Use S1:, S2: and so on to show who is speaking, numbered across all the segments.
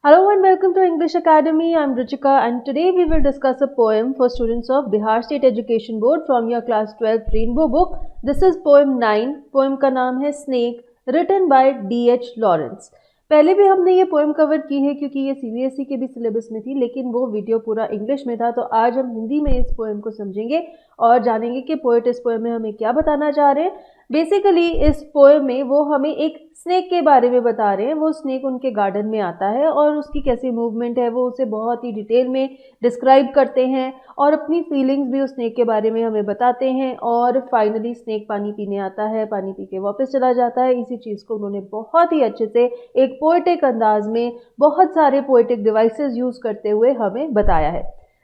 S1: Hello and welcome to English Academy. I'm Ruchika and today we will discuss a poem for students of Bihar State Education Board from your class 12 Rainbow book. This is poem 9. Poem का नाम है Snake, written by D.H. Lawrence. पहले भी हमने ये poem cover की है क्योंकि ये सीबीएसई के भी सिलेबस में थी, लेकिन वो वीडियो पूरा इंग्लिश में था। तो आज हम हिंदी में इस पोएम को समझेंगे और जानेंगे कि पोएट इस पोएम में हमें क्या बताना चाह रहे हैं। बेसिकली इस पोएम में वो हमें एक स्नेक के बारे में बता रहे हैं। वो स्नेक उनके गार्डन में आता है और उसकी कैसी मूवमेंट है वो उसे बहुत ही डिटेल में डिस्क्राइब करते हैं और अपनी फीलिंग्स भी उस स्नेक के बारे में हमें बताते हैं। और फाइनली स्नेक पानी पीने आता है, पानी पी के वापस चला जाता है। इसी चीज़ को उन्होंने बहुत ही अच्छे से एक पोएटिक अंदाज में बहुत सारे पोएटिक डिवाइसेस यूज़ करते हुए हमें बताया है।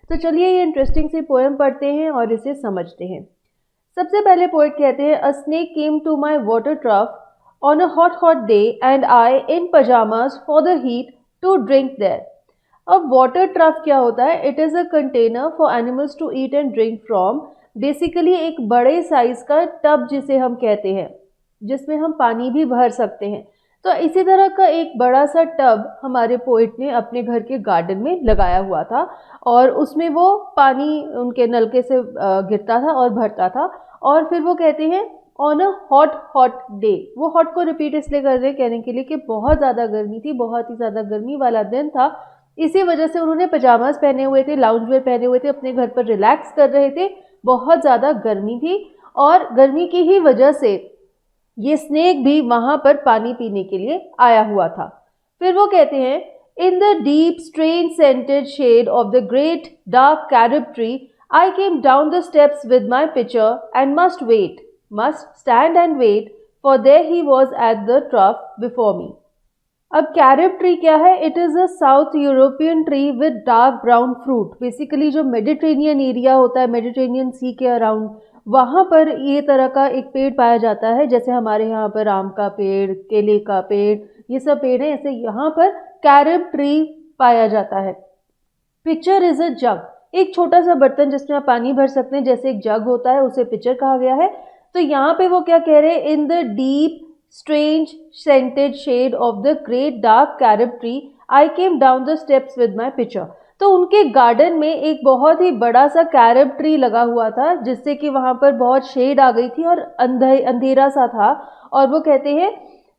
S1: तो चलिए ये इंटरेस्टिंग सी पोएम पढ़ते हैं और इसे समझते हैं। सबसे पहले पोएट कहते हैं, a snake came to my water trough on a hot day and I in pajamas for the heat to drink there. अब वाटर ट्रफ क्या होता है? It is a container for animals to eat and drink from. Basically एक बड़े size का tub जिसे हम कहते हैं, जिसमें हम पानी भी भर सकते हैं। तो इसी तरह का एक बड़ा सा टब हमारे पोइट ने अपने घर के गार्डन में लगाया हुआ था और उसमें वो पानी उनके नलके से गिरता था और भरता था। और फिर वो कहते हैं ऑन अ हॉट डे। वो हॉट को रिपीट इसलिए कर रहे हैं कहने के लिए कि बहुत ज़्यादा गर्मी थी, बहुत ही ज़्यादा गर्मी वाला दिन था। इसी वजह से उन्होंने पजामाज पहने हुए थे, लाउंज वेयर पहने हुए थे, अपने घर पर रिलैक्स कर रहे थे। बहुत ज़्यादा गर्मी थी और गर्मी की ही वजह से ये स्नेक भी वहाँ पर पानी पीने के लिए आया हुआ था। फिर वो कहते हैं, in the deep strange scented shade of the great dark carob tree I came down the steps with my pitcher and must stand and wait, for there he was at the trough before me. अब carob tree क्या है? It is a south European tree with dark brown fruit. Basically जो Mediterranean area होता है, Mediterranean सी के around, वहाँ पर ये तरह का एक पेड़ पाया जाता है। जैसे हमारे यहाँ पर आम का पेड़, केले का पेड़, ये सब पेड़ है, ऐसे यहाँ पर कैरब ट्री पाया जाता है। पिचर इज़ अ जग, एक छोटा सा बर्तन जिसमें आप पानी भर सकते हैं, जैसे एक जग होता है, उसे पिचर कहा गया है। तो यहाँ पे वो क्या कह रहे हैं, in the deep strange scented shade of the great dark carob tree I came down the steps with my pitcher. तो उनके गार्डन में एक बहुत ही बड़ा सा कैरब ट्री लगा हुआ था, जिससे कि वहाँ पर बहुत शेड आ गई थी और अंधेरा सा था। और वो कहते हैं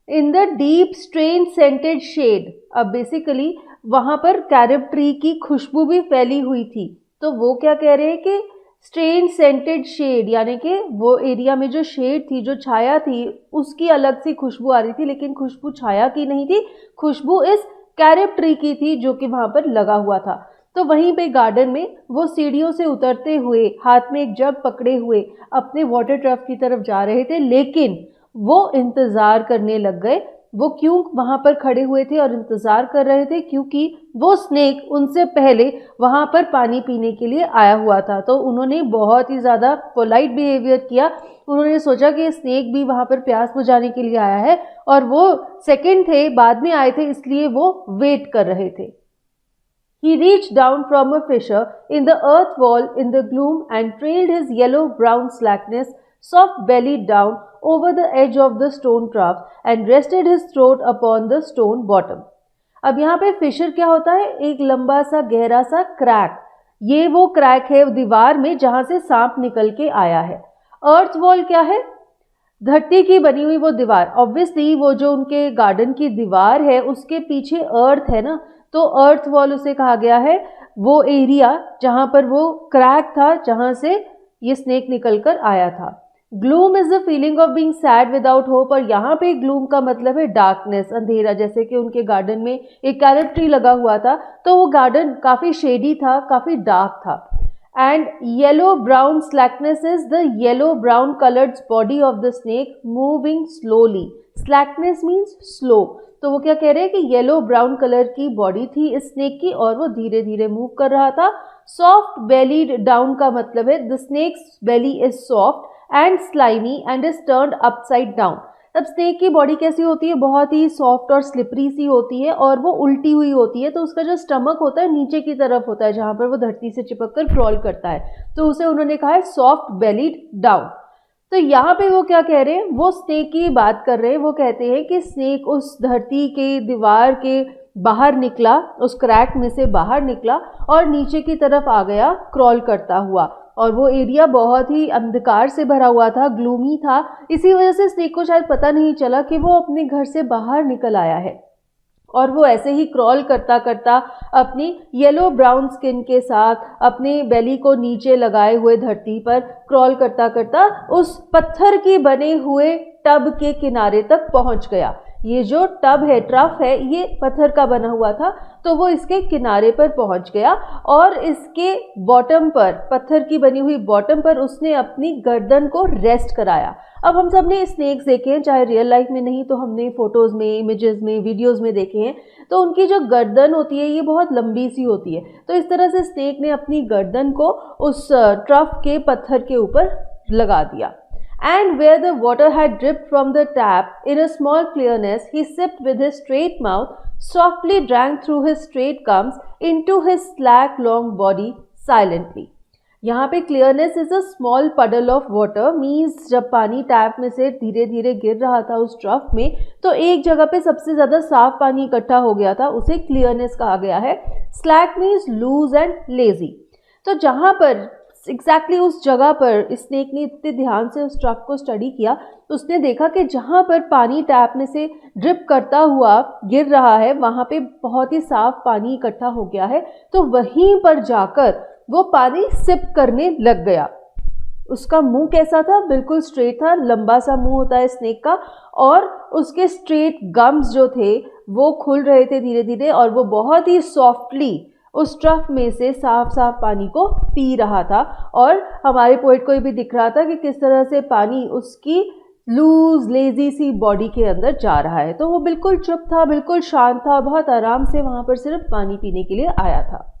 S1: in the deep strange scented shade. अब बेसिकली वहाँ पर कैरब ट्री की खुशबू भी फैली हुई थी। तो वो क्या कह रहे हैं कि स्ट्रेंज सेंटेड शेड, यानी कि वो एरिया में जो शेड थी, जो छाया थी, उसकी अलग सी खुशबू आ रही थी, लेकिन खुशबू छाया की नहीं थी, खुशबू इस कैरब ट्री की थी जो कि वहाँ पर लगा हुआ था। तो वहीं पे गार्डन में वो सीढ़ियों से उतरते हुए हाथ में एक जग पकड़े हुए अपने वाटर ट्रफ की तरफ जा रहे थे, लेकिन वो इंतज़ार करने लग गए। वो क्यों वहाँ पर खड़े हुए थे और इंतज़ार कर रहे थे? क्योंकि वो स्नेक उनसे पहले वहाँ पर पानी पीने के लिए आया हुआ था। तो उन्होंने बहुत ही ज़्यादा पोलाइट बिहेवियर किया। उन्होंने सोचा कि स्नेक भी वहाँ पर प्यास बुझाने के लिए आया है और वो सेकंड थे, बाद में आए थे, इसलिए वो वेट कर रहे थे। He reached down from a fissure in the earth wall in the gloom and trailed his yellow-brown slackness soft-bellied down over the edge of the stone trough and rested his throat upon the stone bottom. अब यहाँ पे Fisher क्या होता है? एक लंबा सा गहरा सा क्रैक। ये वो क्रैक है दीवार में जहाँ से सांप निकल के आया है। अर्थ वॉल क्या है? धरती की बनी हुई वो दीवार। ऑब्वियसली वो जो उनके गार्डन की दीवार है उसके पीछे अर्थ है ना, तो अर्थ वॉल उसे कहा गया है। वो एरिया जहाँ पर वो क्रैक था, जहाँ से ये स्नेक निकल कर आया था। Gloom is the feeling of being sad without hope. और यहाँ पे ग्लूम का मतलब है डार्कनेस, अंधेरा। जैसे कि उनके गार्डन में एक कैरब ट्री लगा हुआ था, तो वो गार्डन काफ़ी शेडी था, काफ़ी डार्क था। And yellow brown slackness is the yellow brown coloured body of the snake moving slowly. Slackness means slow. तो वो क्या कह रहे हैं कि येलो ब्राउन कलर की बॉडी थी इस स्नेक की और वो धीरे धीरे मूव कर रहा था। सॉफ्ट बेलीड डाउन का मतलब है the snake's belly is soft and slimy and is turned upside down. तब स्नेक की बॉडी कैसी होती है? बहुत ही सॉफ्ट और स्लिपरी सी होती है और वो उल्टी हुई होती है। तो उसका जो स्टमक होता है नीचे की तरफ होता है, जहाँ पर वो धरती से चिपक कर क्रॉल करता है, तो उसे उन्होंने कहा है सॉफ्ट बेलीड डाउन। तो यहाँ पे वो क्या कह रहे हैं? वो स्नेक की बात कर रहे हैं। वो कहते हैं कि स्नेक उस धरती के दीवार के बाहर निकला, उस क्रैक में से बाहर निकला और नीचे की तरफ आ गया क्रॉल करता हुआ। और वो एरिया बहुत ही अंधकार से भरा हुआ था, ग्लूमी था। इसी वजह से स्नेक को शायद पता नहीं चला कि वो अपने घर से बाहर निकल आया है। और वो ऐसे ही क्रॉल करता करता अपनी येलो ब्राउन स्किन के साथ अपने बेली को नीचे लगाए हुए धरती पर क्रॉल करता करता उस पत्थर के बने हुए टब के किनारे तक पहुंच गया। ये जो टब है, ट्रफ है, ये पत्थर का बना हुआ था, तो वो इसके किनारे पर पहुंच गया और इसके बॉटम पर, पत्थर की बनी हुई बॉटम पर उसने अपनी गर्दन को रेस्ट कराया। अब हम सब ने स्नेक्स देखे हैं, चाहे रियल लाइफ में नहीं तो हमने फोटोज में, इमेजेस में, वीडियोस में देखे हैं, तो उनकी जो गर्दन होती है ये बहुत लंबी सी होती है। तो इस तरह से स्नेक ने अपनी गर्दन को उस ट्रफ के पत्थर के ऊपर लगा दिया। And where the water had dripped from the tap, in a small clearness, he sipped with his straight mouth, softly drank through his straight gums into his slack long body silently. यहाँ पे clearness is a small पडल of water, means जब पानी tap में से धीरे धीरे गिर रहा था उस ट्रफ में, तो एक जगह पे सबसे ज़्यादा साफ पानी इकट्ठा हो गया था, उसे क्लियरनेस कहा गया है। Slack means loose and lazy. तो जहाँ पर एग्जैक्टली उस जगह पर स्नेक ने इतने ध्यान से उस ट्रफ को स्टडी किया, उसने देखा कि जहाँ पर पानी टैप में से ड्रिप करता हुआ गिर रहा है वहाँ पे बहुत ही साफ पानी इकट्ठा हो गया है। तो वहीं पर जाकर वो पानी सिप करने लग गया। उसका मुंह कैसा था? बिल्कुल स्ट्रेट था, लंबा सा मुंह होता है स्नेक का, और उसके स्ट्रेट गम्स जो थे वो खुल रहे थे धीरे धीरे, और वो बहुत ही सॉफ्टली उस ट्रफ में से साफ साफ पानी को पी रहा था। और हमारे पोएट को ये भी दिख रहा था कि किस तरह से पानी उसकी लूज लेजी सी बॉडी के अंदर जा रहा है। तो वो बिल्कुल चुप था, बिल्कुल शांत था, बहुत आराम से वहाँ पर सिर्फ पानी पीने के लिए आया था।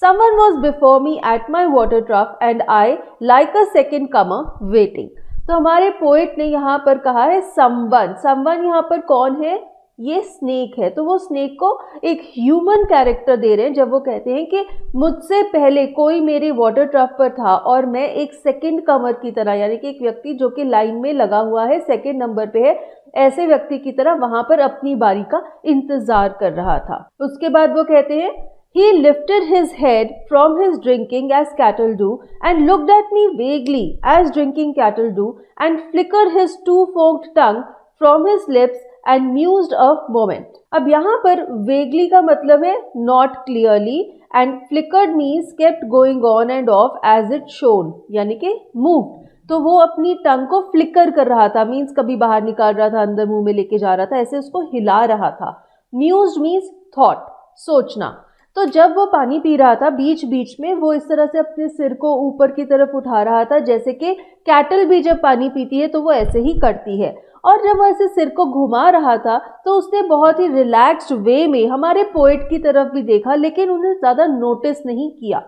S1: Someone was before me at my water trough and I, like a second comer, waiting. तो हमारे पोएट ने यहाँ पर कहा है someone। someone यहाँ पर कौन है? ये स्नेक है। तो वो स्नेक को एक ह्यूमन कैरेक्टर दे रहे हैं जब वो कहते हैं कि मुझसे पहले कोई मेरे वाटर ट्रफ पर था और मैं एक सेकंड कमर की तरह, यानी कि एक व्यक्ति जो कि लाइन में लगा हुआ है, सेकंड नंबर पे है, ऐसे व्यक्ति की तरह वहां पर अपनी बारी का इंतजार कर रहा था। उसके बाद वो कहते हैं He lifted his head from his drinking as cattle do and looked at me vaguely as drinking cattle do and flickered his two-forked tongue from his lips and mused a moment. अब यहाँ पर vaguely का मतलब है not clearly and flickered means kept going on and off as it shone, यानी कि moved। तो वो अपनी टंग को फ्लिकर कर रहा था, मीन्स कभी बाहर निकाल रहा था, अंदर मुंह में लेके जा रहा था, ऐसे उसको हिला रहा था। म्यूज्ड मीन्स थॉट, सोचना। तो जब वो पानी पी रहा था बीच बीच में वो इस तरह से अपने सिर को ऊपर की तरफ उठा रहा था, जैसे कि कैटल भी जब पानी पीती है तो वो ऐसे ही करती है। और जब वो ऐसे सिर को घुमा रहा था तो उसने बहुत ही रिलैक्स्ड वे में हमारे पोएट की तरफ भी देखा, लेकिन उन्हें ज़्यादा नोटिस नहीं किया।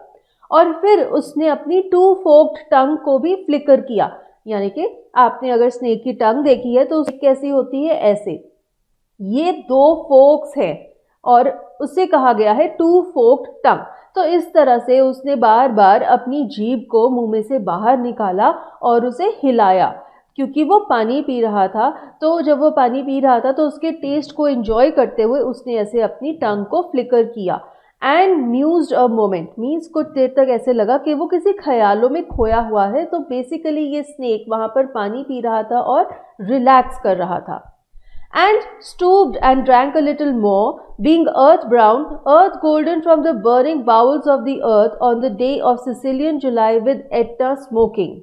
S1: और फिर उसने अपनी टू फोक्ड टंग को भी फ्लिकर किया, यानी कि आपने अगर स्नेक की टंग देखी है तो उसकी कैसी होती है? ऐसे। ये दो फोक्स हैं और उसे कहा गया है टू फोक्ड टंग। तो इस तरह से उसने बार बार अपनी जीभ को मुंह में से बाहर निकाला और उसे हिलाया, क्योंकि वो पानी पी रहा था। तो जब वो पानी पी रहा था तो उसके टेस्ट को एंजॉय करते हुए उसने ऐसे अपनी टंग को फ्लिकर किया। एंड म्यूज्ड अ मोमेंट मीन्स कुछ देर तक ऐसे लगा कि वो किसी ख्यालों में खोया हुआ है। तो बेसिकली ये स्नेक वहाँ पर पानी पी रहा था और रिलैक्स कर रहा था। And stooped and drank a little more, being earth brown, earth golden from the burning bowels of the earth on the day of Sicilian July with Etna smoking.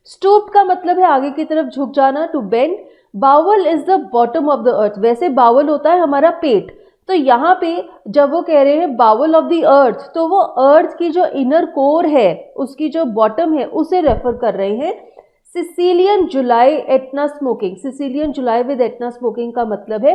S1: Stooped का मतलब है आगे की तरफ झुक जाना, to bend. Bowel is the bottom of the earth. वैसे bowel होता है हमारा पेट, तो यहाँ पे जब वो कह रहे हैं बाउल ऑफ द अर्थ, तो वो अर्थ की जो इनर कोर है, उसकी जो बॉटम है, उसे रेफर कर रहे हैं। Sicilian July Etna smoking, Sicilian July with Etna smoking का मतलब है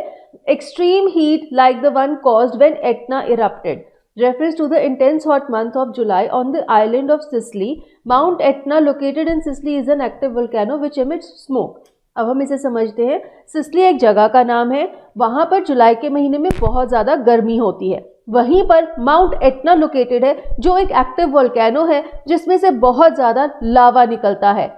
S1: extreme heat like the one caused when Etna erupted, reference to the intense hot month of July on the island of Sicily. Mount Etna located in Sicily is an active volcano which emits smoke. अब हम इसे समझते हैं। Sicily एक जगह का नाम है, वहां पर जुलाई के महीने में बहुत ज्यादा गर्मी होती है। वहीं पर माउंट एटना लोकेटेड है जो एक एक्टिव वोल्केनो है जिसमें से बहुत ज्यादा लावा निकलता है।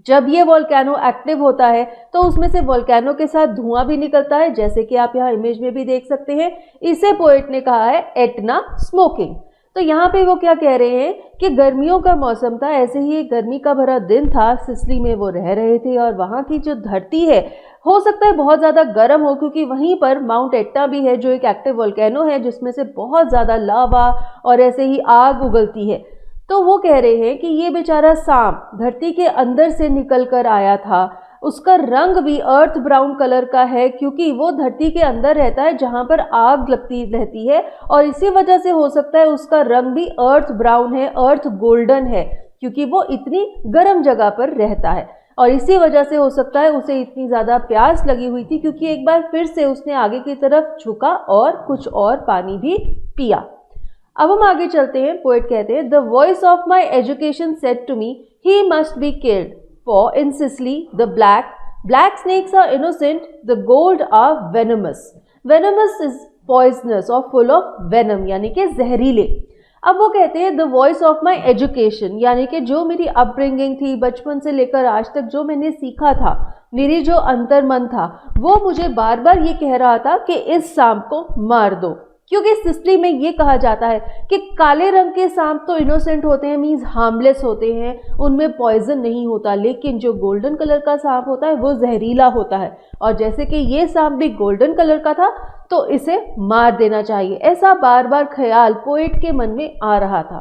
S1: जब ये वोल्केनो एक्टिव होता है तो उसमें से वोल्केनो के साथ धुआं भी निकलता है, जैसे कि आप यहाँ इमेज में भी देख सकते हैं। इसे पोएट ने कहा है एटना स्मोकिंग। तो यहाँ पे वो क्या कह रहे हैं कि गर्मियों का मौसम था, ऐसे ही एक गर्मी का भरा दिन था, सिसली में वो रह रहे थे और वहाँ की जो धरती है हो सकता है बहुत ज़्यादा गर्म हो, क्योंकि वहीं पर माउंट एटना भी है जो एक एक्टिव वोल्केनो है जिसमें से बहुत ज़्यादा लावा और ऐसे ही आग उगलती है। तो वो कह रहे हैं कि ये बेचारा सांप धरती के अंदर से निकल कर आया था, उसका रंग भी अर्थ ब्राउन कलर का है, क्योंकि वो धरती के अंदर रहता है जहाँ पर आग लगती रहती है, और इसी वजह से हो सकता है उसका रंग भी अर्थ ब्राउन है, अर्थ गोल्डन है, क्योंकि वो इतनी गर्म जगह पर रहता है। और इसी वजह से हो सकता है उसे इतनी ज़्यादा प्यास लगी हुई थी, क्योंकि एक बार फिर से उसने आगे की तरफ झुका और कुछ और पानी भी पिया। अब हम आगे चलते हैं। पोएट कहते हैं, the voice of my education said to me he must be killed, for in Sicily the black snakes are innocent, the gold are venomous. Venomous is poisonous और फुल ऑफ वेनम, यानी कि जहरीले। अब वो कहते हैं the voice of my education, यानी कि जो मेरी अपब्रिंगिंग थी, बचपन से लेकर आज तक जो मैंने सीखा था, मेरी जो अंतर्मन था, वो मुझे बार बार ये कह रहा था कि इस सांप को मार दो। क्योंकि सिसली में ये कहा जाता है कि काले रंग के सांप तो इनोसेंट होते हैं, मीन्स हार्मलेस होते हैं, उनमें पॉइजन नहीं होता, लेकिन जो गोल्डन कलर का सांप होता है वो जहरीला होता है। और जैसे कि ये सांप भी गोल्डन कलर का था तो इसे मार देना चाहिए, ऐसा बार बार ख्याल पोएट के मन में आ रहा था।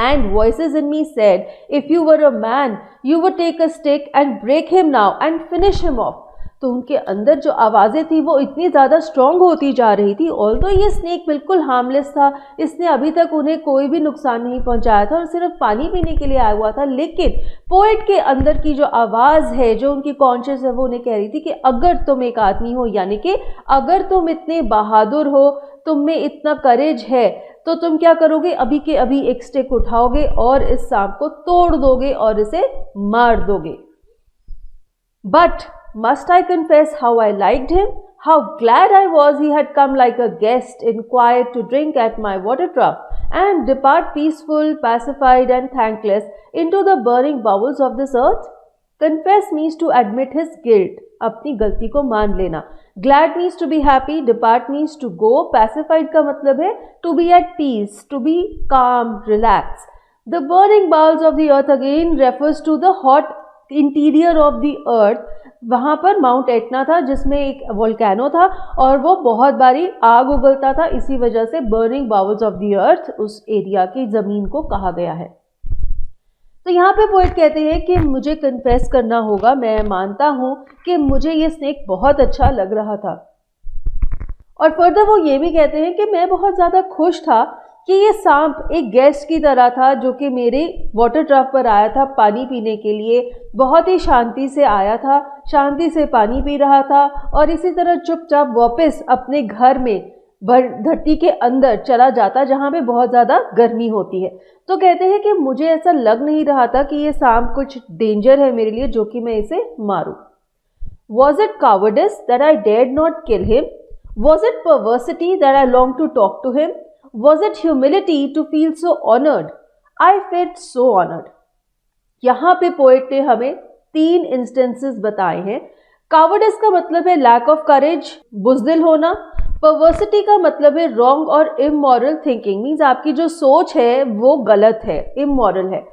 S1: And voices in me said, if you were a man, you would take a stick and break him now and finish him off. तो उनके अंदर जो आवाज़ें थी वो इतनी ज़्यादा स्ट्रॉन्ग होती जा रही थी। ऑल्दो ये स्नेक बिल्कुल हार्मलेस था, इसने अभी तक उन्हें कोई भी नुकसान नहीं पहुंचाया था और सिर्फ पानी पीने के लिए आया हुआ था, लेकिन पोएट के अंदर की जो आवाज़ है, जो उनकी कॉन्शियस है, वो उन्हें कह रही थी कि अगर तुम एक आदमी हो, यानी कि अगर तुम इतने बहादुर हो, तुम में इतना करेज है, तो तुम क्या करोगे, अभी के अभी एक स्टिक उठाओगे और इस सांप को तोड़ दोगे और इसे मार दोगे। But must I confess how I liked him? How glad I was he had come like a guest in quiet to drink at my water trough and depart peaceful, pacified and thankless into the burning bowels of this earth? Confess means to admit his guilt, अपनी गलती को मान लेना। Glad means to be happy, depart means to go, pacified का मतलब है to be at peace, to be calm, relax. The burning bowels of the earth again refers to the hot interior of the earth. वहाँ पर mount Etna था जिसमें एक volcano था और वो बहुत बारी आग उगलता था, इसी वजह से बर्निंग बाउल्स ऑफ द अर्थ उस एरिया की ज़मीन को कहा गया है। तो यहाँ पे पोएट कहते हैं कि मुझे कन्फेस करना होगा, मैं मानता हूँ कि मुझे ये स्नेक बहुत अच्छा लग रहा था। और फर्दर वो ये भी कहते हैं कि मैं बहुत ज़्यादा खुश था कि ये सांप एक गेस्ट की तरह था जो कि मेरे वाटर ट्रफ पर आया था पानी पीने के लिए, बहुत ही शांति से आया था, शांति से पानी पी रहा था और इसी तरह चुपचाप वापस अपने घर में धरती के अंदर चला जाता जहाँ पे बहुत ज़्यादा गर्मी होती है। तो कहते हैं कि मुझे ऐसा लग नहीं रहा था कि ये सांप कुछ डेंजर है मेरे लिए जो कि मैं इसे मारूं। Was it cowardice that I dared not kill him? Was it perversity that I longed to talk to him? Was it humility to feel so honored? I felt so honored. यहाँ पे पोएट ने हमें 3 instances बताए हैं। Cowardice का मतलब है lack of courage, बुज़दिल होना। परवर्सिटी का मतलब है रॉन्ग और इमोरल थिंकिंग, मीन्स आपकी जो सोच है वो गलत है, इमोरल है।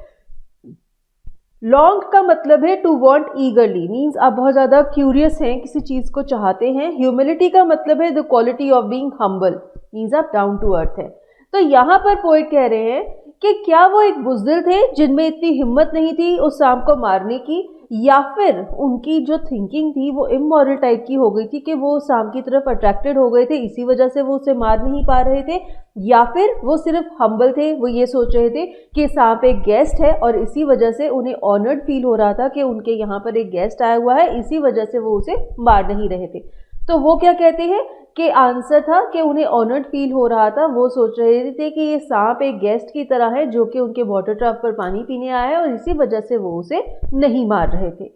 S1: लॉन्ग का मतलब है टू वांट ईगरली, मीन्स आप बहुत ज़्यादा क्यूरियस हैं, किसी चीज़ को चाहते हैं। ह्यूमिलिटी का मतलब है the quality of being humble, means आप डाउन टू अर्थ है। तो यहाँ पर पोएट कह रहे हैं कि क्या वो एक बुज़दिल थे जिनमें इतनी हिम्मत नहीं थी उस सांप को मारने की, या फिर उनकी जो थिंकिंग थी वो इमोरल टाइप की हो गई थी कि वो सांप की तरफ अट्रैक्टेड हो गए थे, इसी वजह से वो उसे मार नहीं पा रहे थे, या फिर वो सिर्फ हम्बल थे, वो ये सोच रहे थे कि सांप एक गेस्ट है और इसी वजह से उन्हें ऑनर्ड फील हो रहा था कि उनके यहाँ पर एक गेस्ट आया हुआ है, इसी वजह से वो उसे मार नहीं रहे थे। तो वो क्या कहते हैं कि आंसर था कि उन्हें ऑनर्ड फील हो रहा था, वो सोच रहे थे कि ये सांप एक गेस्ट की तरह है जो कि उनके वाटर ट्रफ पर पानी पीने आया है और इसी वजह से वो उसे नहीं मार रहे थे।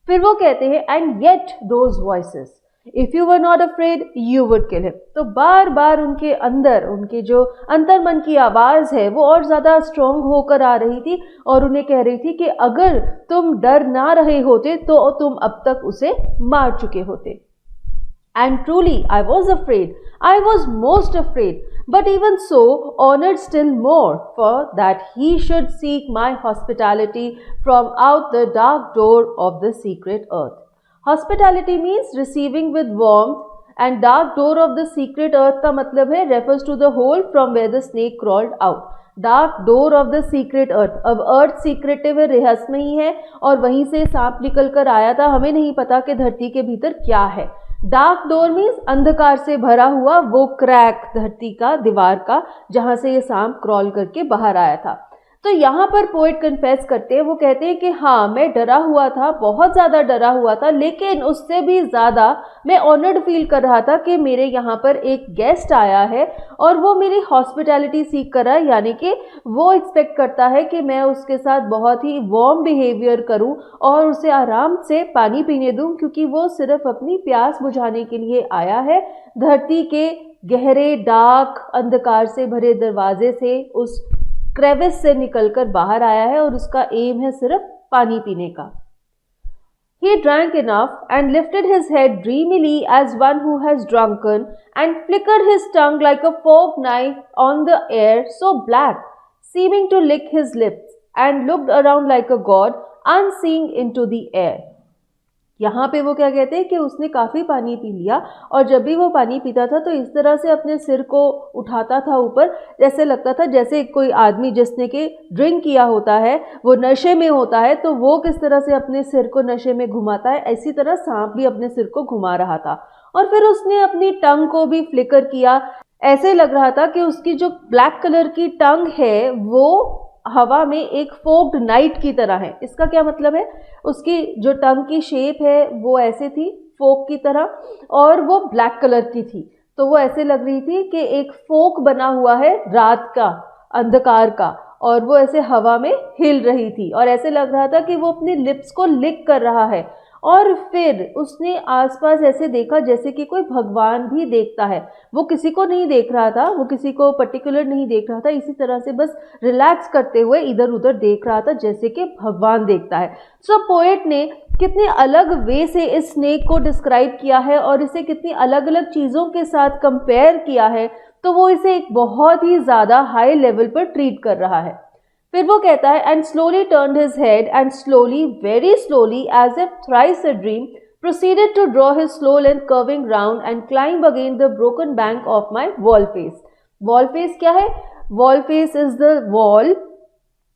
S1: फिर वो कहते हैं and yet those voices, if you were not afraid you would kill him. तो बार बार उनके अंदर, उनके जो अंतर्मन की आवाज है वो और ज्यादा स्ट्रॉन्ग होकर आ रही थी और उन्हें कह रही थी कि अगर तुम डर ना रहे होते तो तुम अब तक उसे मार चुके होते। And truly, I was afraid. I was most afraid. But even so, honored still more, for that he should seek my hospitality from out the dark door of the secret earth. Hospitality means receiving with warmth, and dark door of the secret earth का मतलब है refers to the hole from where the snake crawled out. Dark door of the secret earth. अब अर्थ secretive है, रहस्यमय ही है और वहीं से सांप निकल कर आया था, हमें नहीं पता कि धरती के भीतर क्या है। डार्क डोर मीन्स अंधकार से भरा हुआ वो क्रैक धरती का, दीवार का, जहां से ये सांप क्रॉल करके बाहर आया था। तो यहाँ पर पोएट कन्फेस करते हैं, वो कहते हैं कि हाँ मैं डरा हुआ था, बहुत ज़्यादा डरा हुआ था, लेकिन उससे भी ज़्यादा मैं ऑनर्ड फील कर रहा था कि मेरे यहाँ पर एक गेस्ट आया है और वो मेरी हॉस्पिटैलिटी सीख कर रहा है, यानी कि वो एक्सपेक्ट करता है कि मैं उसके साथ बहुत ही वार्म बिहेवियर करूँ और उसे आराम से पानी पीने दूँ, क्योंकि वो सिर्फ अपनी प्यास बुझाने के लिए आया है। धरती के गहरे डार्क अंधकार से भरे दरवाजे से, उस क्रेविस से निकलकर बाहर आया है और उसका एम है सिर्फ पानी पीने का। He drank enough and lifted his head dreamily as one who has drunken and flickered his tongue like a forked knife on the air so black, seeming to lick his lips, and looked around like a god, unseeing into the air. यहाँ पे वो क्या कहते हैं कि उसने काफ़ी पानी पी लिया और जब भी वो पानी पीता था तो इस तरह से अपने सिर को उठाता था ऊपर, जैसे लगता था जैसे कोई आदमी जिसने कि ड्रिंक किया होता है, वो नशे में होता है, तो वो किस तरह से अपने सिर को नशे में घुमाता है, इसी तरह सांप भी अपने सिर को घुमा रहा था। और फिर उसने अपनी टंग को भी फ्लिकर किया, ऐसे लग रहा था कि उसकी जो ब्लैक कलर की टंग है वो हवा में एक फोक्ड नाइट की तरह है। इसका क्या मतलब है, उसकी जो टंग की शेप है वो ऐसे थी फोक की तरह और वो ब्लैक कलर की थी, तो वो ऐसे लग रही थी कि एक फोक बना हुआ है रात का, अंधकार का, और वो ऐसे हवा में हिल रही थी और ऐसे लग रहा था कि वो अपने लिप्स को लिक कर रहा है। और फिर उसने आसपास ऐसे देखा जैसे कि कोई भगवान भी देखता है। वो किसी को नहीं देख रहा था, वो किसी को पर्टिकुलर नहीं देख रहा था, इसी तरह से बस रिलैक्स करते हुए इधर उधर देख रहा था जैसे कि भगवान देखता है। सो पोएट ने कितने अलग वे से इस स्नेक को डिस्क्राइब किया है और इसे कितनी अलग अलग चीज़ों के साथ कंपेयर किया है, तो वो इसे एक बहुत ही ज़्यादा हाई लेवल पर ट्रीट कर रहा है। फिर वो कहता है and slowly turned his head and slowly, very slowly, as if thrice a dream, proceeded to draw his slow length curving round and climb again the broken bank of my wall face. Wall face क्या है? Wall face is the wall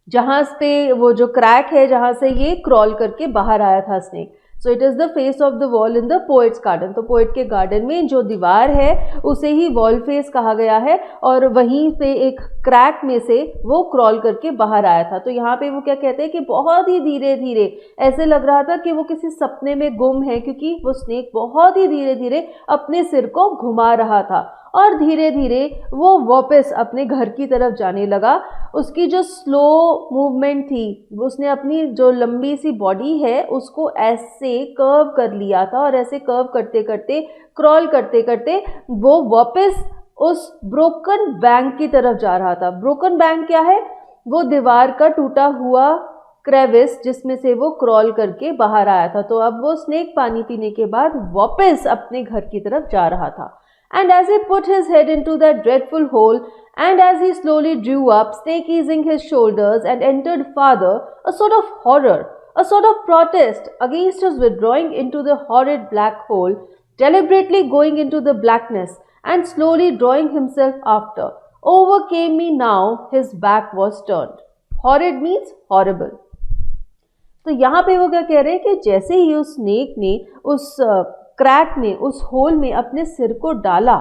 S1: जहाँ पे वो जो crack है जहाँ से ये क्रॉल करके बाहर आया था snake. So it is the face of the wall in the poets garden. तो पोएट के गार्डन में जो दीवार है उसे ही वॉल फेस कहा गया है और वहीं पे एक क्रैक में से वो क्रॉल करके बाहर आया था। तो यहाँ पे वो क्या कहते हैं कि बहुत ही धीरे धीरे ऐसे लग रहा था कि वो किसी सपने में गुम है, क्योंकि वो स्नेक बहुत ही धीरे धीरे अपने सिर को घुमा रहा था और धीरे धीरे वो वापस अपने घर की तरफ जाने लगा। उसकी जो स्लो मूवमेंट थी, उसने अपनी जो लंबी सी बॉडी है उसको ऐसे कर्व कर लिया था और ऐसे कर्व करते करते, क्रॉल करते करते वो वापस उस ब्रोकन बैंक की तरफ जा रहा था। ब्रोकन बैंक क्या है? वो दीवार का टूटा हुआ क्रेविस जिसमें से वो क्रॉल करके बाहर आया था। तो अब वो स्नेक पानी पीने के बाद वापस अपने घर की तरफ जा रहा था। And as he put his head into that dreadful hole, and as he slowly drew up, snake easing his shoulders, and entered farther, a sort of horror, a sort of protest against his withdrawing into the horrid black hole, deliberately going into the blackness, and slowly drawing himself after, overcame me now his back was turned. Horrid means horrible. तो यहाँ पे वो क्या कह रहे हैं कि जैसे ही उस स्नेक ने उस क्रैक में, उस होल में अपने सिर को डाला,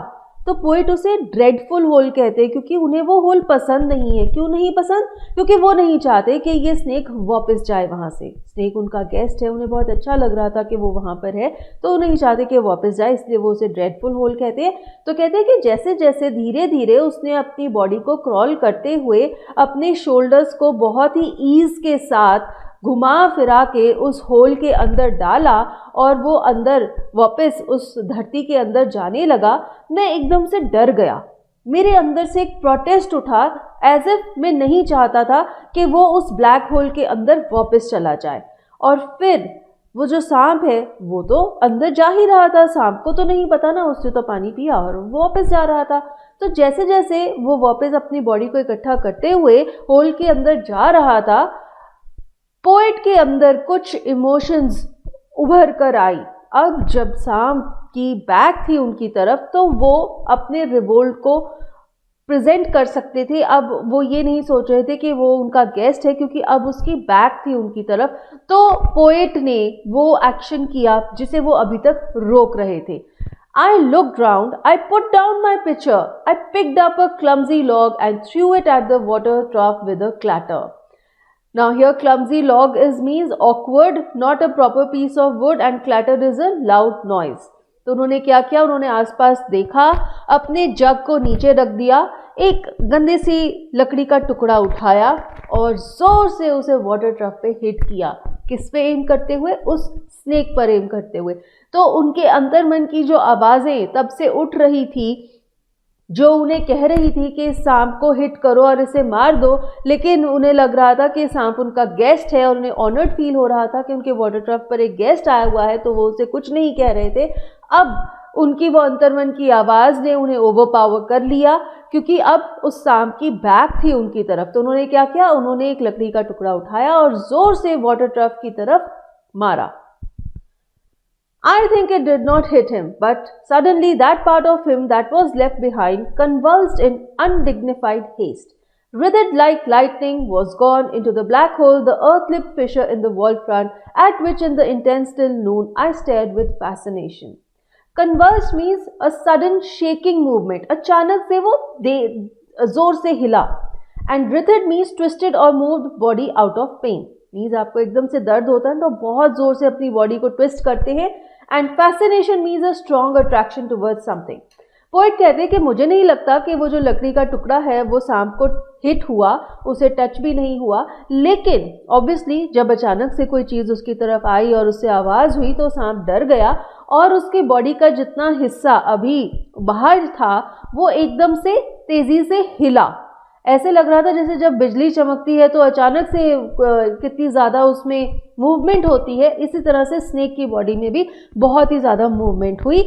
S1: तो पोएट उसे ड्रेडफुल होल कहते हैं, क्योंकि उन्हें वो होल पसंद नहीं है। क्यों नहीं पसंद? क्योंकि वो नहीं चाहते कि ये स्नेक वापस जाए वहाँ से। स्नेक उनका गेस्ट है, उन्हें बहुत अच्छा लग रहा था कि वो वहाँ पर है, तो वो नहीं चाहते कि वापस जाए, इसलिए वो उसे ड्रेडफुल होल कहते हैं। तो कहते हैं कि जैसे जैसे धीरे धीरे उसने अपनी बॉडी को क्रॉल करते हुए अपने शोल्डर्स को बहुत ही ईज के साथ घुमा फिरा के उस होल के अंदर डाला और वो अंदर वापस उस धरती के अंदर जाने लगा, मैं एकदम से डर गया। मेरे अंदर से एक प्रोटेस्ट उठा, एज इफ मैं नहीं चाहता था कि वो उस ब्लैक होल के अंदर वापस चला जाए। और फिर वो जो सांप है वो तो अंदर जा ही रहा था, सांप को तो नहीं पता ना, उससे तो पानी पिया और वो वापस जा रहा था। तो जैसे जैसे वो वापस अपनी बॉडी को इकट्ठा करते हुए होल के अंदर जा रहा था, पोएट के अंदर कुछ इमोशंस उभर कर आई। अब जब सांप की बैक थी उनकी तरफ, तो वो अपने रिवोल्ट को प्रेजेंट कर सकते थे। अब वो ये नहीं सोच रहे थे कि वो उनका गेस्ट है, क्योंकि अब उसकी बैक थी उनकी तरफ। तो पोएट ने वो एक्शन किया जिसे वो अभी तक रोक रहे थे। I looked round, I put down my pitcher, I picked up a clumsy log and threw it at the water trough with a clatter. Now here clumsy log means awkward, not a proper piece of wood, and clatter is a loud noise. तो उन्होंने क्या किया, उन्होंने आसपास देखा, अपने जग को नीचे रख दिया, एक गंदी सी लकड़ी का टुकड़ा उठाया और जोर से उसे वाटर ट्रफ पे हिट किया। किस पे एम करते हुए? उस स्नेक पर एम करते हुए। तो उनके अंतर्मन की जो आवाज़ें तब से उठ रही थी, जो उन्हें कह रही थी कि इस सांप को हिट करो और इसे मार दो, लेकिन उन्हें लग रहा था कि सांप उनका गेस्ट है और उन्हें ऑनर्ड फील हो रहा था कि उनके वाटर ट्रफ पर एक गेस्ट आया हुआ है, तो वो उसे कुछ नहीं कह रहे थे। अब उनकी वो अंतर्मन की आवाज़ ने उन्हें ओवरपावर कर लिया, क्योंकि अब उस सांप की बैक थी उनकी तरफ। तो उन्होंने क्या किया, उन्होंने एक लकड़ी का टुकड़ा उठाया और जोर से वाटर ट्रफ की तरफ मारा। I think it did not hit him, but suddenly that part of him that was left behind convulsed in undignified haste. Writhed like lightning was gone into the black hole, the earth-lipped fissure in the wall front, at which in the intense still noon I stared with fascination. Convulsed means a sudden shaking movement. अचानक से वो जोर से हिला। And writhed means twisted or moved body out of pain. Means आपको एकदम से दर्द होता है तो बहुत जोर से अपनी बॉडी को ट्विस्ट करते हैं। And fascination means a strong attraction towards something. Poet कहते हैं कि मुझे नहीं लगता कि वो जो लकड़ी का टुकड़ा है वो सांप को हिट हुआ, उसे टच भी नहीं हुआ, लेकिन ऑब्वियसली जब अचानक से कोई चीज़ उसकी तरफ आई और उससे आवाज़ हुई तो सांप डर गया और उसकी बॉडी का जितना हिस्सा अभी बाहर था वो एकदम से तेज़ी से हिला। ऐसे लग रहा था जैसे जब बिजली चमकती है तो अचानक से कितनी ज़्यादा उसमें मूवमेंट होती है, इसी तरह से स्नेक की बॉडी में भी बहुत ही ज़्यादा मूवमेंट हुई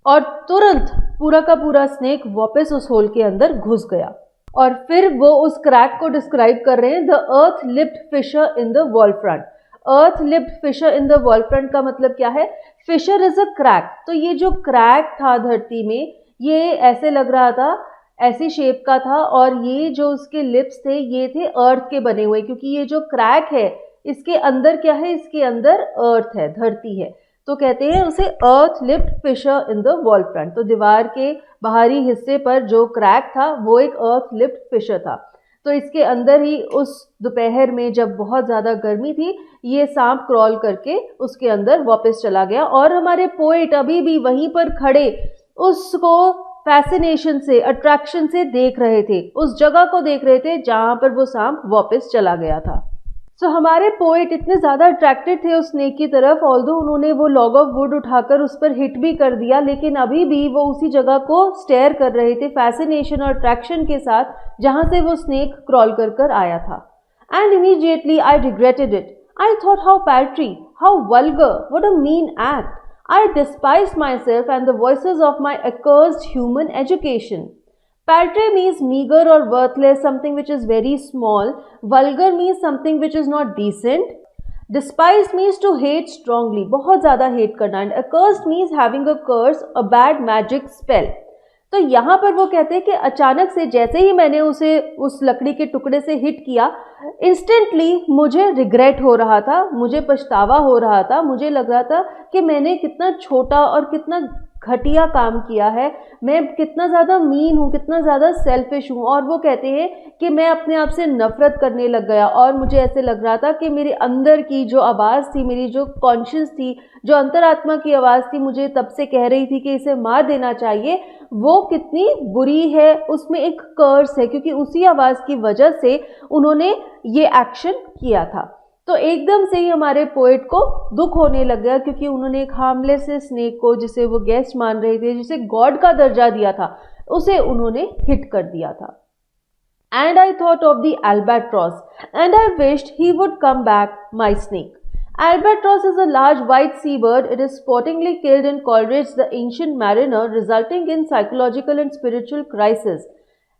S1: और तुरंत पूरा का पूरा स्नेक वापस उस होल के अंदर घुस गया। और फिर वो उस क्रैक को डिस्क्राइब कर रहे हैं, the earth lipped fissure in the wall front. Earth lipped fissure in the wall front का मतलब क्या है? Fissure is a crack. तो ये जो क्रैक था धरती में, ये ऐसे लग रहा था, ऐसी शेप का था, और ये जो उसके लिप्स थे ये थे अर्थ के बने हुए, क्योंकि ये जो क्रैक है इसके अंदर क्या है? इसके अंदर अर्थ है, धरती है। तो कहते हैं उसे earth lipped fissure in the wall front. तो दीवार के बाहरी हिस्से पर जो क्रैक था वो एक अर्थ लिप्ड फिशर था। तो इसके अंदर ही उस दोपहर में जब बहुत ज़्यादा गर्मी थी, ये सांप क्रॉल करके उसके अंदर वापस चला गया और हमारे पोएट अभी भी वहीं पर खड़े उसको फैसिनेशन से, अट्रैक्शन से देख रहे थे, उस जगह को देख रहे थे जहाँ पर वो सांप वापस चला गया था। सो हमारे पोएट इतने ज़्यादा अट्रैक्टेड थे उस स्नेक की तरफ, ऑल्दो उन्होंने वो लॉग ऑफ वुड उठाकर उस पर हिट भी कर दिया, लेकिन अभी भी वो उसी जगह को स्टेयर कर रहे थे फैसिनेशन और अट्रैक्शन के साथ जहाँ से वो स्नेक क्रॉल कर आया था। And immediately I regretted it. I thought how paltry, how vulgar, what a mean act. I despised myself and the voices of my accursed human education. Paltry means meager or worthless, something which is very small. Vulgar means something which is not decent. Despised means to hate strongly, बहुत ज़्यादा hate करना. And accursed means having a curse, a bad magic spell. तो यहाँ पर वो कहते हैं कि अचानक से जैसे ही मैंने उसे उस लकड़ी के टुकड़े से हिट किया, इंस्टेंटली मुझे रिग्रेट हो रहा था, मुझे पछतावा हो रहा था, मुझे लग रहा था कि मैंने कितना छोटा और कितना घटिया काम किया है, मैं कितना ज़्यादा मीन हूँ, कितना ज़्यादा सेल्फिश हूँ। और वो कहते हैं कि मैं अपने आप से नफरत करने लग गया और मुझे ऐसे लग रहा था कि मेरे अंदर की जो आवाज़ थी, मेरी जो कॉन्शियस थी, जो अंतरात्मा की आवाज़ थी, मुझे तब से कह रही थी कि इसे मार देना चाहिए, वो कितनी बुरी है, उसमें एक कर्स है, क्योंकि उसी आवाज़ की वजह से उन्होंने ये एक्शन किया था। तो एकदम से ही हमारे पोएट को दुख होने लग गया, क्योंकि उन्होंने एक हार्मलेस स्नेक को, जिसे वो गेस्ट मान रहे थे, जिसे गॉड का दर्जा दिया था, उसे उन्होंने हिट कर दिया था। And I thought of the albatross and I wished he would come back my snake. Albatross is a large white seabird. It is sportingly killed in Coleridge, the Ancient Mariner, resulting in psychological and spiritual crisis.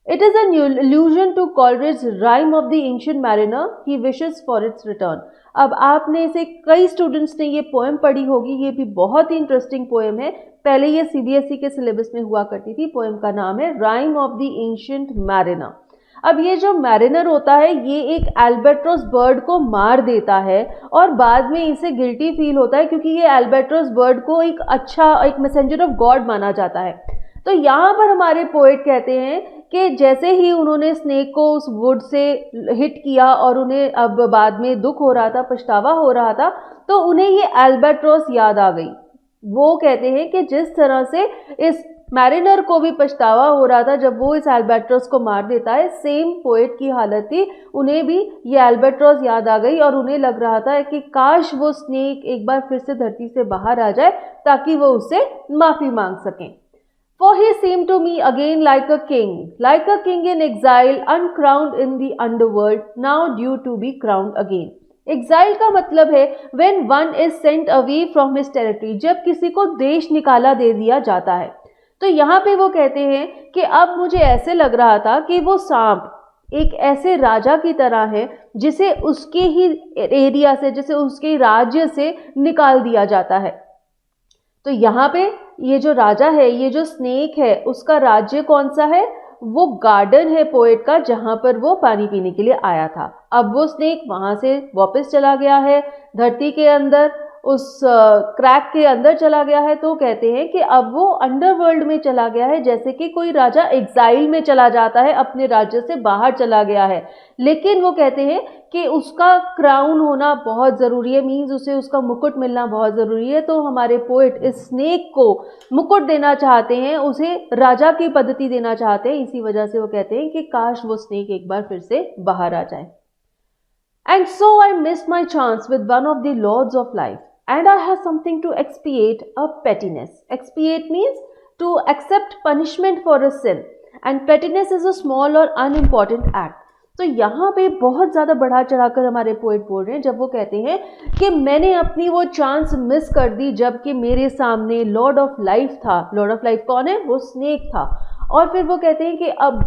S1: It is an allusion to Coleridge's rhyme of the Ancient Mariner. He wishes for its return. अब आपने इसे, कई students ने ये poem पढ़ी होगी, ये भी बहुत ही इंटरेस्टिंग पोएम है। पहले ये सीबीएसई के सिलेबस में हुआ करती थी। पोएम का नाम है rhyme of the ancient mariner. अब ये जो मैरिनर होता है, ये एक एल्बाट्रॉस बर्ड को मार देता है और बाद में इसे गिल्टी फील होता है, क्योंकि ये एल्बाट्रॉस बर्ड को एक मैसेंजर ऑफ गॉड माना जाता है। तो यहाँ पर हमारे पोएट कहते हैं कि जैसे ही उन्होंने स्नेक को उस वुड से हिट किया और उन्हें अब बाद में दुख हो रहा था, पछतावा हो रहा था, तो उन्हें ये एल्बाट्रॉस याद आ गई। वो कहते हैं कि जिस तरह से इस मैरिनर को भी पछतावा हो रहा था जब वो इस एल्बाट्रॉस को मार देता है, सेम पोएट की हालत थी, उन्हें भी ये एल्बाट्रॉस याद आ गई और उन्हें लग रहा था कि काश वो स्नेक एक बार फिर से धरती से बाहर आ जाए ताकि वो उससे माफ़ी मांग सकें। For he seemed to me again like a king in exile, uncrowned in the underworld, now due to be crowned again. Exile का मतलब है when one is sent away from his territory, जब किसी को देश निकाला दे दिया जाता है। तो यहाँ पे वो कहते हैं कि अब मुझे ऐसे लग रहा था कि वो सांप एक ऐसे राजा की तरह है जिसे उसके ही एरिया से, जिसे उसके राज्य से निकाल दिया जाता है। तो यहाँ पे ये जो राजा है, ये जो स्नेक है, उसका राज्य कौन सा है? वो गार्डन है पोएट का, जहाँ पर वो पानी पीने के लिए आया था। अब वो स्नेक वहाँ से वापस चला गया है धरती के अंदर, उस क्रैक के अंदर चला गया है। तो कहते हैं कि अब वो अंडरवर्ल्ड में चला गया है, जैसे कि कोई राजा एग्जाइल में चला जाता है, अपने राज्य से बाहर चला गया है। लेकिन वो कहते हैं कि उसका क्राउन होना बहुत ज़रूरी है, मीन्स उसे उसका मुकुट मिलना बहुत ज़रूरी है। तो हमारे पोएट इस स्नेक को मुकुट देना चाहते हैं, उसे राजा की पद्धति देना चाहते हैं। इसी वजह से वो कहते हैं कि काश वो स्नेक एक बार फिर से बाहर आ जाए। And so I missed my chance with one of the lords of life, and I have something to expiate a pettiness. Expiate means to accept punishment for a sin, and pettiness is a small or unimportant act. तो यहाँ पे बहुत ज़्यादा बढ़ा चढ़ाकर हमारे poet बोल रहे हैं जब वो कहते हैं कि मैंने अपनी वो चांस मिस कर दी जबकि मेरे सामने लॉर्ड ऑफ लाइफ था। लॉर्ड ऑफ लाइफ कौन है? वो स्नेक था। और फिर वो कहते हैं कि अब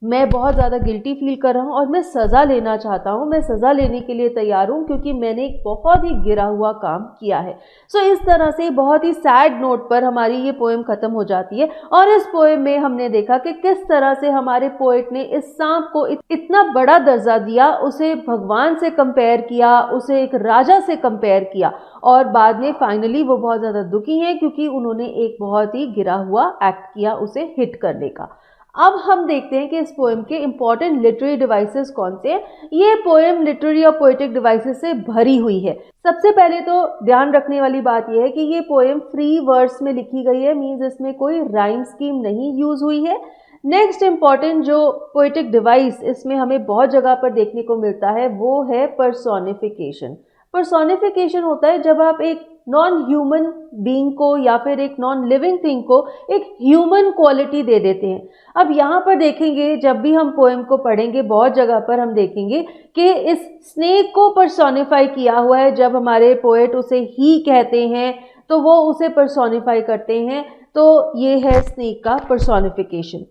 S1: मैं बहुत ज़्यादा गिल्टी फील कर रहा हूँ और मैं सज़ा लेना चाहता हूँ, मैं सज़ा लेने के लिए तैयार हूँ, क्योंकि मैंने एक बहुत ही गिरा हुआ काम किया है। सो इस तरह से बहुत ही सैड नोट पर हमारी ये पोएम ख़त्म हो जाती है। और इस पोएम में हमने देखा कि किस तरह से हमारे पोएट ने इस सांप को इतना बड़ा दर्जा दिया, उसे भगवान से कंपेयर किया, उसे एक राजा से कंपेयर किया, और बाद में फाइनली वो बहुत ज़्यादा दुखी हैं क्योंकि उन्होंने एक बहुत ही गिरा हुआ एक्ट किया उसे हिट करने का। अब हम देखते हैं कि इस पोएम के इंपॉर्टेंट लिटरेरी डिवाइसेस कौन से हैं। ये पोएम लिटरेरी और पोएटिक डिवाइसेस से भरी हुई है। सबसे पहले तो ध्यान रखने वाली बात यह है कि ये पोएम फ्री वर्ड्स में लिखी गई है, मींस इसमें कोई राइम स्कीम नहीं यूज हुई है। नेक्स्ट इंपॉर्टेंट जो पोएटिक डिवाइस इसमें हमें बहुत जगह पर देखने को मिलता है वो है पर्सोनिफिकेशन। पर्सोनिफिकेशन होता है जब आप एक नॉन ह्यूमन बीइंग को या फिर एक नॉन लिविंग थिंग को एक ह्यूमन क्वालिटी दे देते हैं। अब यहाँ पर देखेंगे, जब भी हम पोएम को पढ़ेंगे बहुत जगह पर हम देखेंगे कि इस स्नेक को पर्सोनिफाई किया हुआ है। जब हमारे पोएट उसे ही कहते हैं तो वो उसे पर्सोनिफाई करते हैं, तो ये है स्नेक का personification.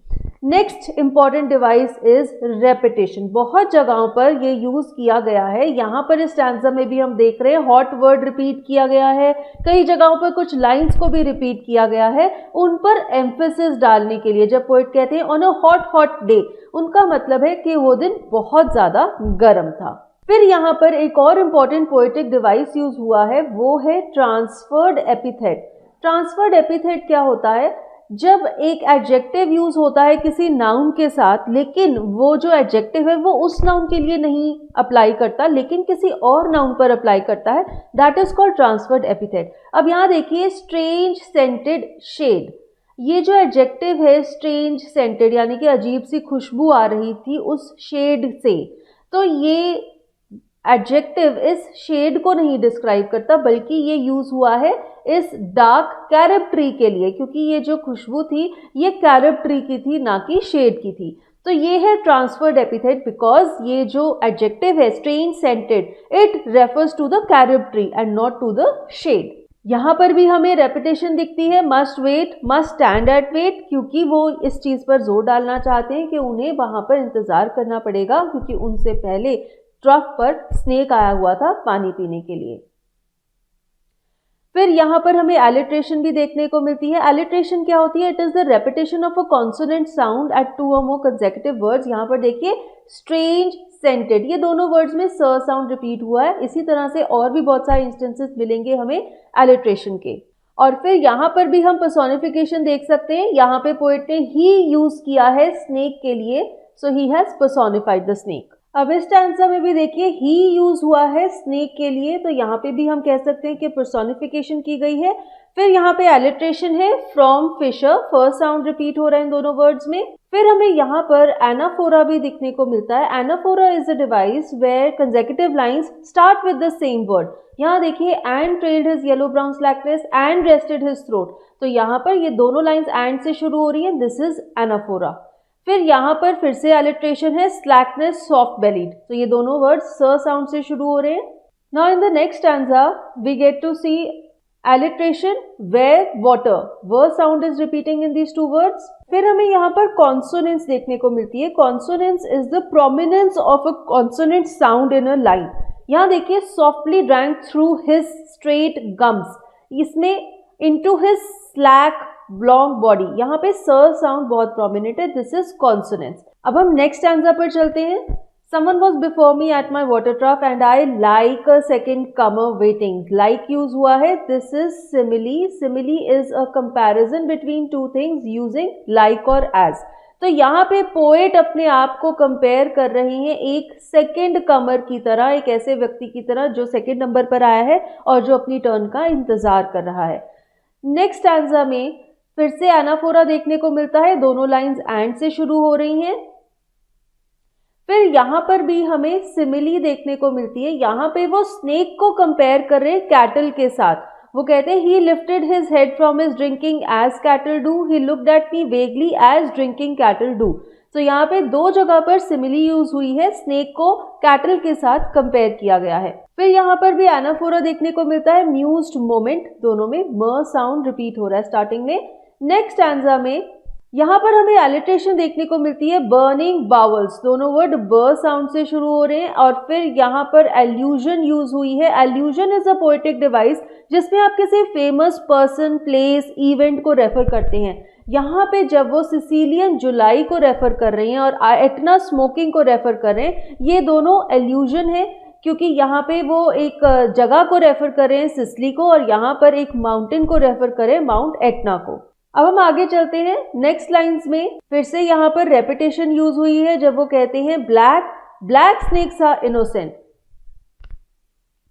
S1: Next important device is repetition. बहुत जगहों पर ये यूज किया गया है। यहाँ पर इस स्टैंजा में भी हम देख रहे हैं हॉट वर्ड रिपीट किया गया है, कई जगहों पर कुछ लाइंस को भी रिपीट किया गया है उन पर एम्फेसिस डालने के लिए। जब पोएट कहते हैं ऑन अ हॉट डे, उनका मतलब है कि वो दिन बहुत ज़्यादा गर्म था। फिर यहाँ पर एक और इम्पॉर्टेंट पोएटिक डिवाइस यूज हुआ है, वो है ट्रांसफर्ड एपिथेट। ट्रांसफर्ड एपिथेट क्या होता है? जब एक एडजेक्टिव यूज होता है किसी नाउन के साथ, लेकिन वो जो एडजेक्टिव है वो उस नाउन के लिए नहीं अप्लाई करता लेकिन किसी और नाउन पर अप्लाई करता है, that is called transferred epithet. अब यहाँ देखिए, स्ट्रेंज सेंटेड शेड, ये जो एडजेक्टिव है स्ट्रेंज सेंटेड यानी कि अजीब सी खुशबू आ रही थी उस शेड से, तो ये एडजेक्टिव इस शेड को नहीं डिस्क्राइब करता बल्कि ये यूज हुआ है इस डार्क कैरब ट्री के लिए, क्योंकि ये जो खुशबू थी ये कैरब ट्री की थी ना कि शेड की थी। तो ये है ट्रांसफर्ड एपिथेट बिकॉज ये जो एडजेक्टिव है strange scented, it refers to the carob tree and not to the shade. यहाँ पर भी हमें रेपिटेशन दिखती है, must wait, must stand at wait, क्योंकि वो इस चीज़ पर जोर डालना चाहते हैं कि उन्हें वहाँ पर इंतज़ार करना पड़ेगा क्योंकि उनसे पहले ट्रफ पर स्नेक आया हुआ था पानी पीने के लिए। फिर यहाँ पर हमें एलिट्रेशन भी देखने को मिलती है। एलिट्रेशन क्या होती है? It is the repetition of a consonant sound eight 2 और मोर कंसेक्यूटिव वर्ड्स। यहाँ पर देखिए स्ट्रेंज सेंटेड, ये दोनों वर्ड्स में स साउंड रिपीट हुआ है। इसी तरह से और भी बहुत सारे इंस्टेंसेस मिलेंगे हमें एलिट्रेशन के। और फिर यहाँ पर भी हम पर्सोनिफिकेशन देख सकते हैं। यहाँ पे पोएट ने ही यूज किया है स्नेक के लिए, so he has personified the snake. अब इस स्टैंजा में भी देखिए ही यूज हुआ है स्नेक के लिए, तो यहाँ पे भी हम कह सकते हैं कि पर्सोनिफिकेशन की गई है। फिर यहाँ पे एलिट्रेशन है from fissure, first sound repeat हो रहा है इन दोनों वर्ड्स में। फिर हमें यहाँ पर एनाफोरा भी दिखने को मिलता है। Anaphora is a device where consecutive lines start with the same word. यहाँ देखिए and trailed his yellow brown slackness and rested his throat, तो यहाँ पर ये दोनों लाइंस एंड से शुरू हो रही हैं, दिस इज एनाफोरा। फिर यहाँ पर फिर से एलिट्रेशन है स्लैकनेस सॉफ्ट बेलीड, तो ये दोनों वर्ड्स स साउंड से शुरू हो रहे हैं। Now in the next stanza we get to see alliteration where water, व sound is repeating in these two words. फिर हमें यहाँ पर कॉन्सोनेंट्स देखने को मिलती है। Consonants is the prominence of a consonant sound in a line. यहाँ देखिए softly drank through his straight gums, इसमें into his slack long body, यहाँ पे स साउंड बहुत प्रोमिनेंट है, दिस इज कॉन्सोनेंट्स। अब हम नेक्स्ट स्टैंजा पर चलते हैं। Someone was before me at my water trough and I like a second comer waiting. Like use हुआ है, this is simile. Simile is a comparison between two things using like और as. तो यहाँ पे poet अपने आप को compare कर रहे हैं एक सेकेंड कमर की तरह, एक ऐसे व्यक्ति की तरह जो सेकेंड नंबर पर आया है और जो अपनी टर्न का इंतजार कर रहा है। नेक्स्ट स्टैंजा में फिर से एनाफोरा देखने को मिलता है, दोनों लाइंस एंड से शुरू हो रही हैं। फिर यहाँ पर भी हमें सिमिली देखने को मिलती है। यहाँ पे वो स्नेक को कंपेयर कर रहे हैं कैटल के साथ। वो कहते हैं he lifted his head from his drinking as cattle do, he looked at me vaguely as drinking cattle do. तो यहाँ पे दो जगह पर सिमिली यूज हुई है, स्नेक को कैटल के साथ कंपेयर किया गया है। फिर यहाँ पर भी एनाफोरा देखने को मिलता है, म्यूज्ड मोमेंट, दोनों में म साउंड रिपीट हो रहा है स्टार्टिंग में। नेक्स्ट स्टैंजा में यहाँ पर हमें एलिट्रेशन देखने को मिलती है, बर्निंग बावल्स, दोनों वर्ड ब साउंड से शुरू हो रहे हैं। और फिर यहाँ पर एल्यूजन यूज हुई है। Allusion is a poetic device जिसमें आप किसी फेमस पर्सन, प्लेस, इवेंट को रेफर करते हैं। यहाँ पे जब वो सिसिलियन जुलाई को रेफर कर रहे हैं और एटना स्मोकिंग को रेफर कर रहे हैं, ये दोनों एल्यूजन है क्योंकि यहाँ पे वो एक जगह को रेफर कर रहे हैं सिसिली को, और यहाँ पर एक माउंटेन को रेफर करें माउंट एटना को। अब हम आगे चलते हैं नेक्स्ट लाइंस में। फिर से यहाँ पर रेपिटेशन यूज हुई है जब वो कहते हैं ब्लैक स्नेक्स आर इनोसेंट।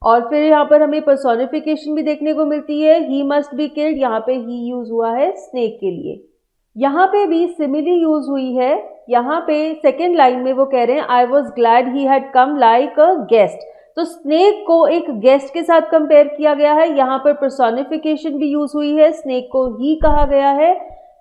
S1: और फिर यहाँ पर हमें पर्सोनिफिकेशन भी देखने को मिलती है, ही मस्ट बी किल्ड, यहाँ पे ही यूज हुआ है स्नेक के लिए। यहाँ पे भी सिमिली यूज हुई है। यहाँ पे सेकेंड लाइन में वो कह रहे हैं I was glad he had come like a guest, तो स्नेक को एक गेस्ट के साथ कंपेयर किया गया है। यहाँ पर पर्सोनिफिकेशन भी यूज हुई है, स्नेक को ही कहा गया है।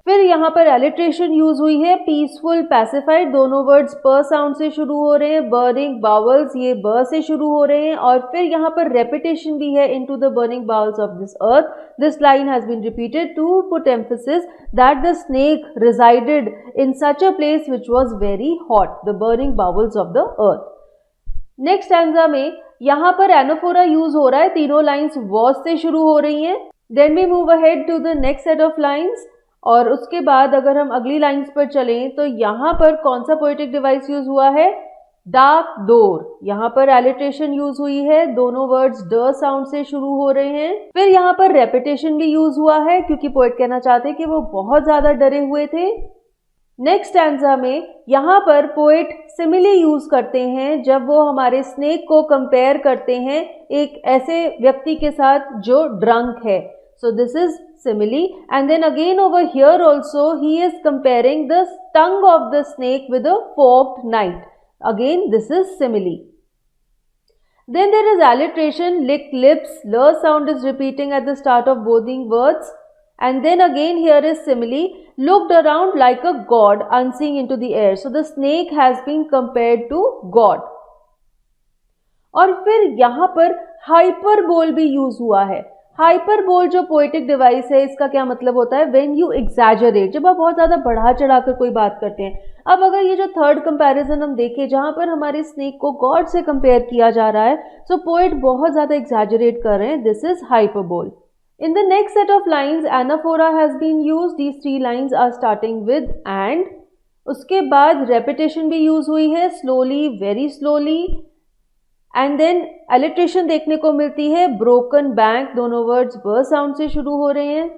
S1: फिर यहाँ पर एलिट्रेशन यूज हुई है, पीसफुल, पैसिफाइड, दोनों वर्ड्स प साउंड से शुरू हो रहे हैं। बर्निंग बावल्स, ये ब से शुरू हो रहे हैं। और फिर यहाँ पर रेपिटेशन भी है, into the burning bowels of this earth, this line has been repeated to put emphasis that the snake resided in such a place which was very hot, the burning bowels of the earth. Next stanza में यहाँ पर anaphora use हो रहा है, तीनों lines was से शुरू हो रही हैं। Then we move ahead to the next set of lines, और उसके बाद अगर हम अगली लाइंस पर चलें तो यहाँ पर कौन सा पोएटिक डिवाइस यूज हुआ है, डार्क डोर, यहाँ पर एलिट्रेशन यूज हुई है, दोनों वर्ड्स ड साउंड से शुरू हो रहे हैं। फिर यहाँ पर रेपिटेशन भी यूज हुआ है क्योंकि पोएट कहना चाहते हैं कि वो बहुत ज्यादा डरे हुए थे। नेक्स्ट स्टैंजा में यहाँ पर पोएट सिमिली यूज करते हैं जब वो हमारे स्नेक को कंपेयर करते हैं एक ऐसे व्यक्ति के साथ जो ड्रंक है। So this is simile and then again over here also he is comparing the tongue of the snake with a forked knife. Again this is simile. Then there is alliteration, lick lips, l sound is repeating at the start of both the words. And then again here is simile, looked around like a god unseen into the air. So the snake has been compared to God. और फिर यहाँ पर hyperbole भी use हुआ है। Hyperbole जो poetic device है, इसका क्या मतलब होता है? व्हेन यू एग्जैजरेट, जब आप बहुत ज्यादा बढ़ा चढ़ाकर कोई बात करते हैं। अब अगर ये जो थर्ड कंपैरिजन हम देखें जहां पर हमारे स्नेक को गॉड से कंपेयर किया जा रहा है, सो पोएट बहुत ज्यादा एग्जैजरेट कर रहे हैं, this is hyperbole. In the next set of lines, anaphora has been used. These three lines are starting with and. उसके बाद repetition भी use हुई है, slowly, very slowly. And then alliteration देखने को मिलती है, broken bank, दोनों words ब sound से शुरू हो रहे हैं।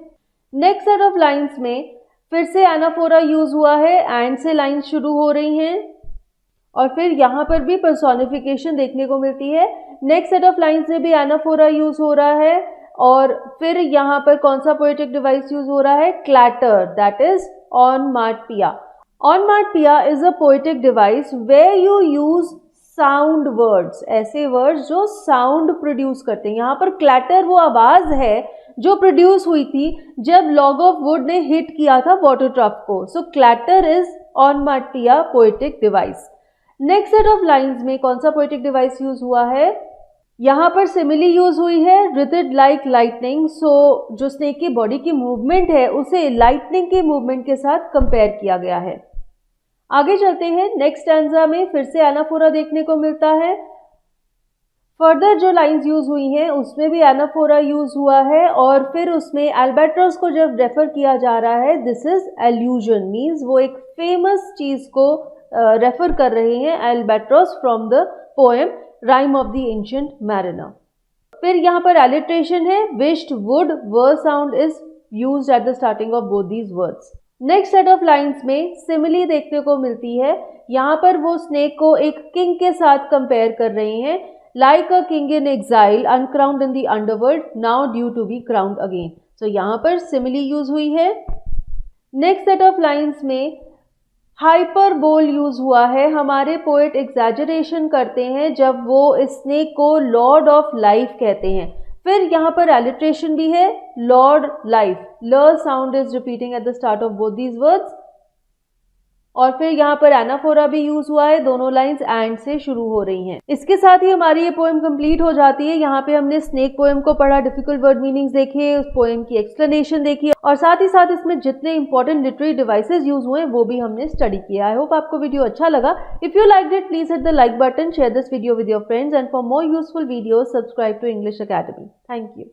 S1: Next set of lines में फिर से anaphora use हुआ है, and से lines शुरू हो रही हैं। और फिर यहाँ पर भी personification देखने को मिलती है। Next set of lines में भी anaphora use हो रहा है। और फिर यहाँ पर कौन सा पोएटिक डिवाइस यूज हो रहा है? Clatter, that is onomatopoeia. Onomatopoeia is a poetic device where you use sound words, ऐसे वर्ड्स जो साउंड प्रोड्यूस करते हैं। यहाँ पर क्लैटर वो आवाज है जो प्रोड्यूस हुई थी जब लॉग ऑफ वुड ने हिट किया था वाटर ट्रफ को। So clatter is onomatopoeia poetic device. Next set of lines में कौन सा पोएटिक डिवाइस यूज हुआ है? यहाँ पर सिमिली यूज हुई है, रिथिड लाइक लाइटनिंग। सो जो स्नेक की बॉडी की मूवमेंट है उसे लाइटनिंग के मूवमेंट के साथ कंपेयर किया गया है। आगे चलते हैं, नेक्स्ट स्टैंजा में फिर से एनाफोरा देखने को मिलता है। फर्दर जो लाइंस यूज हुई हैं उसमें भी एनाफोरा यूज हुआ है और फिर उसमें एल्बाट्रॉस को जब रेफर किया जा रहा है, दिस इज एल्यूजन, मीन्स वो एक फेमस चीज को रेफर कर रहे हैं, albatross from the poem rhyme of the ancient mariner. फिर यहाँ पर एलिट्रेशन है, विश्ड वुड व sound is used at the starting of both these words. Next set of lines में सिमिली देखने को मिलती है। यहाँ पर वो स्नेक को एक किंग के साथ कंपेयर कर रहे हैं, like a king in exile uncrowned in the underworld now due to be crowned again. So यहाँ पर सिमिली यूज हुई है। नेक्स्ट सेट ऑफ लाइंस में हाइपरबोल यूज हुआ है। हमारे पोएट एग्जैजरेशन करते हैं जब वो स्नेक को लॉर्ड ऑफ लाइफ कहते हैं। फिर यहाँ पर एलिट्रेशन भी है, लॉर्ड लाइफ, ल sound is repeating at the start of both these words. और फिर यहाँ पर एनाफोरा भी यूज हुआ है, दोनों लाइंस एंड से शुरू हो रही हैं। इसके साथ ही हमारी ये पोएम कंप्लीट हो जाती है। यहाँ पे हमने स्नेक पोएम को पढ़ा, डिफिकल्ट वर्ड मीनिंग्स देखे, उस पोएम की एक्सप्लेनेशन देखी और साथ ही साथ इसमें जितने इंपॉर्टेंट लिटरेरी डिवाइसेस यूज हुए वो भी हमने स्टडी किया। आई होप आपको वीडियो अच्छा लगा। If you liked it, please hit the like button, share this video with your friends and for more useful videos subscribe to English Academy. Thank you.